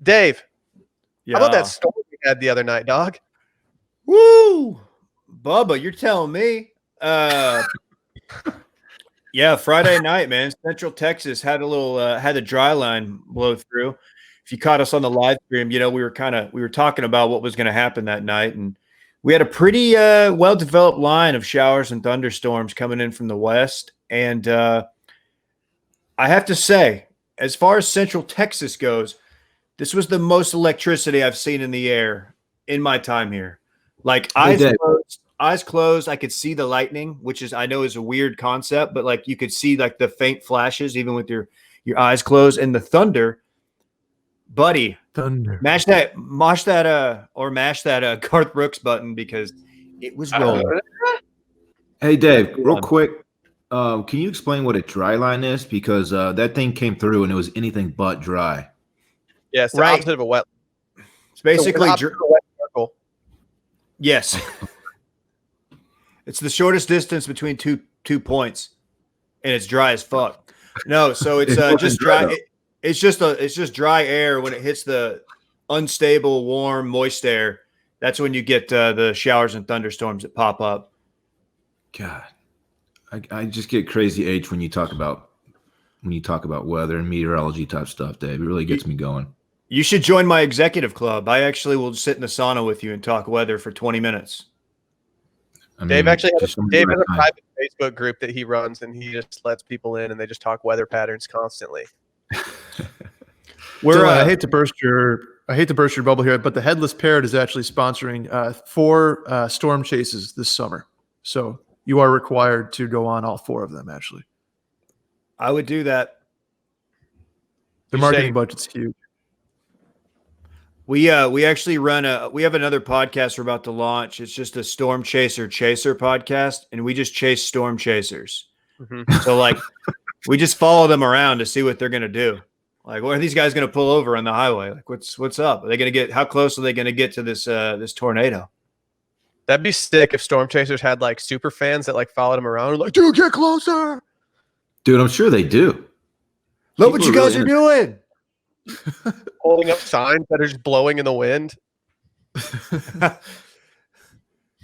Dave, Yeah. how about that storm we had the other night, dog? Woo! Bubba, you're telling me. Yeah, Friday night, man. Central Texas had a little had a dry line blow through. If you caught us on the live stream, we were talking about what was going to happen that night, and we had a pretty well developed line of showers and thunderstorms coming in from the west. And I have to say, as far as Central Texas goes, this was the most electricity I've seen in the air in my time here. Like eyes closed, I could see the lightning, which is I know is a weird concept, but like you could see like the faint flashes even with your eyes closed, and the thunder, buddy. Mash that Garth Brooks button because it was rolling. Hey Dave, real quick, can you explain what a dry line is? Because that thing came through and it was anything but dry. Yeah, it's the opposite of a wet. It's basically a wet circle. Yes. It's the shortest distance between two points, and it's dry as fuck. No, so it's just dry. It's just dry air when it hits the unstable, warm, moist air. That's when you get the showers and thunderstorms that pop up. God, I just get crazy H when you talk about weather and meteorology type stuff, Dave. It really gets me going. You should join my executive club. I actually will sit in the sauna with you and talk weather for 20 minutes. Dave actually has a private Facebook group that he runs, and he just lets people in, and they just talk weather patterns constantly. I hate to burst your bubble here, but the Headless Parrot is actually sponsoring 4 storm chases this summer. So you are required to go on all 4 of them. Actually, I would do that. The marketing budget's huge. We actually we have another podcast we're about to launch. It's just a Storm Chaser podcast, and we just chase storm chasers. Mm-hmm. So like we just follow them around to see what they're gonna do. Like, what are these guys gonna pull over on the highway? Like, what's up? Are they gonna how close are they gonna get to this tornado? That'd be sick if storm chasers had like super fans that like followed them around and like, dude, get closer. Dude, I'm sure they do. Look what you guys are doing. Holding up signs that are just blowing in the wind.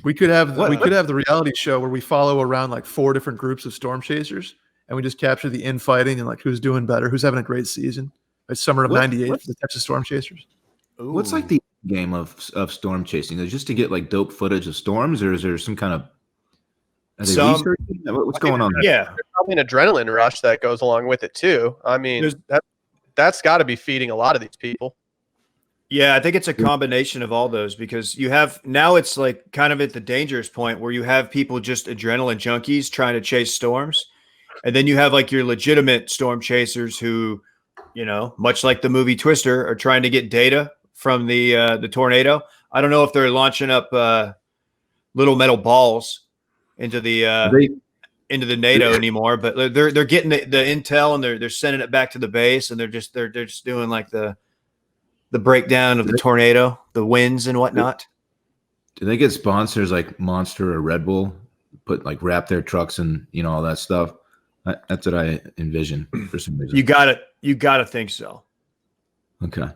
We could have the reality show where we follow around like 4 different groups of storm chasers, and we just capture the infighting and like who's doing better, who's having a great season. It's summer of '98 for the Texas Storm Chasers. Ooh. What's like the game of storm chasing? Is it just to get like dope footage of storms, or is there some kind of what's going on there? Yeah, there's probably an adrenaline rush that goes along with it too. I mean, that's got to be feeding a lot of these people. Yeah, I think it's a combination of all those, because you have now it's like kind of at the dangerous point where you have people just adrenaline junkies trying to chase storms. And then you have like your legitimate storm chasers who, much like the movie Twister, are trying to get data from the tornado. I don't know if they're launching up little metal balls into the NATO anymore, but they're getting the intel and they're sending it back to the base, and they're just doing like the breakdown of the tornado, the winds and whatnot. Do they get sponsors like Monster or Red Bull wrap their trucks and all that stuff? That's what I envision for some reason. You got to think so. Okay.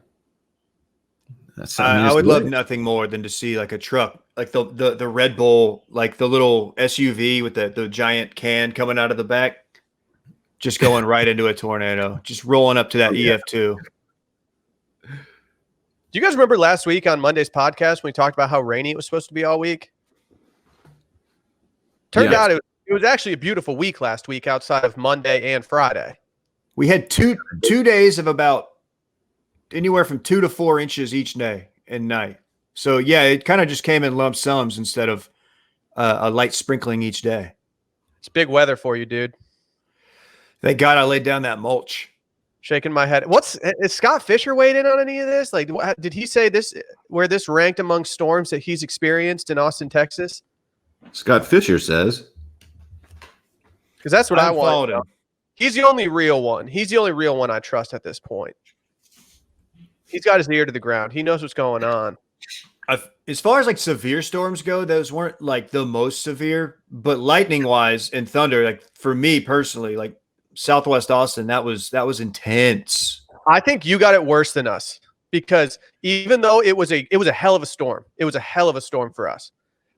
I would love nothing more than to see like a truck, like the Red Bull, like the little SUV with the giant can coming out of the back, just going right into a tornado, just rolling up to that EF2. Do you guys remember last week on Monday's podcast when we talked about how rainy it was supposed to be all week? Turned out it was actually a beautiful week last week outside of Monday and Friday. We had two days of about anywhere from 2 to 4 inches each day and night. So yeah, it kind of just came in lump sums instead of a light sprinkling each day. It's big weather for you, dude. Thank God I laid down that mulch. Shaking my head. Is Scott Fisher weighed in on any of this? Like, did he say this where this ranked among storms that he's experienced in Austin, Texas? Scott Fisher says. Because that's what I want. Him. He's the only real one. He's the only real one I trust at this point. He's got his ear to the ground. He knows what's going on. As far as like severe storms go, those weren't like the most severe, but lightning wise and thunder, like for me personally, like Southwest Austin, that was intense. I think you got it worse than us. because even though it was a hell of a storm, it was a hell of a storm for us.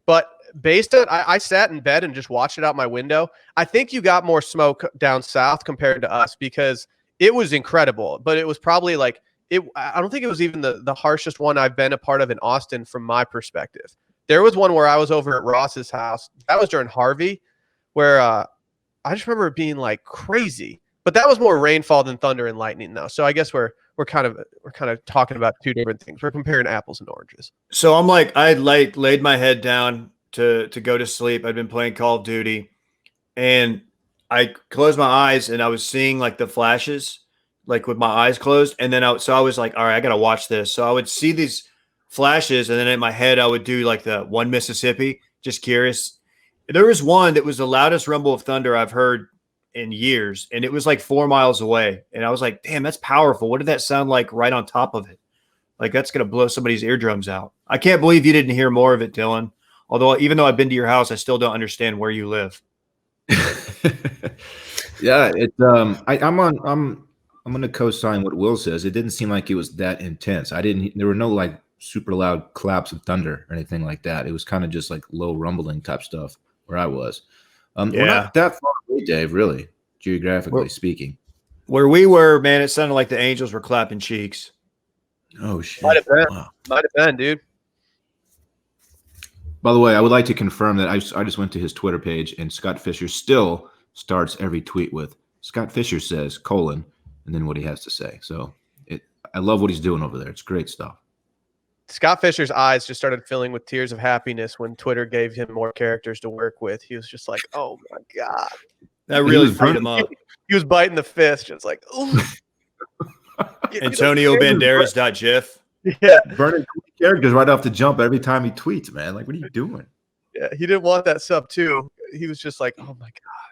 But based on, I sat in bed and just watched it out my window. I think you got more smoke down south compared to us because it was incredible. But it was probably like it. I don't think it was even the harshest one I've been a part of in Austin from my perspective. There was one where I was over at Ross's house. That was during Harvey, where I just remember it being like crazy. But that was more rainfall than thunder and lightning, though. So I guess we're kind of talking about two different things. We're comparing apples and oranges. So I'm like, I laid my head down to go to sleep. I'd been playing Call of Duty, and I closed my eyes and I was seeing like the flashes, like with my eyes closed. And then I was like, all right, I got to watch this. So I would see these flashes, and then in my head I would do like the one Mississippi, just curious. There was one that was the loudest rumble of thunder I've heard in years, and it was like 4 miles away. And I was like, damn, that's powerful. What did that sound like right on top of it? Like that's going to blow somebody's eardrums out. I can't believe you didn't hear more of it, Dylan. Although even though I've been to your house, I still don't understand where you live. Yeah, I'm going to co-sign what Will says. It didn't seem like it was that intense. There were no like super loud claps of thunder or anything like that. It was kind of just like low rumbling type stuff where I was. We're not that far away, Dave, really, geographically speaking. Where we were, man, it sounded like the Angels were clapping cheeks. Oh, shit. Might have been. Wow. Might have been, dude. By the way, I would like to confirm that I just went to his Twitter page, and Scott Fisher still starts every tweet with Scott Fisher says, : and then what he has to say. So I love what he's doing over there. It's great stuff. Scott Fisher's eyes just started filling with tears of happiness when Twitter gave him more characters to work with. He was just like, oh my God. That really freed him up. He was biting the fist, just like, ooh. Antonio Banderas.gif. Yeah. Burning characters right off the jump every time he tweets, man. Like, what are you doing? Yeah, he didn't want that sub too. He was just like, oh my God.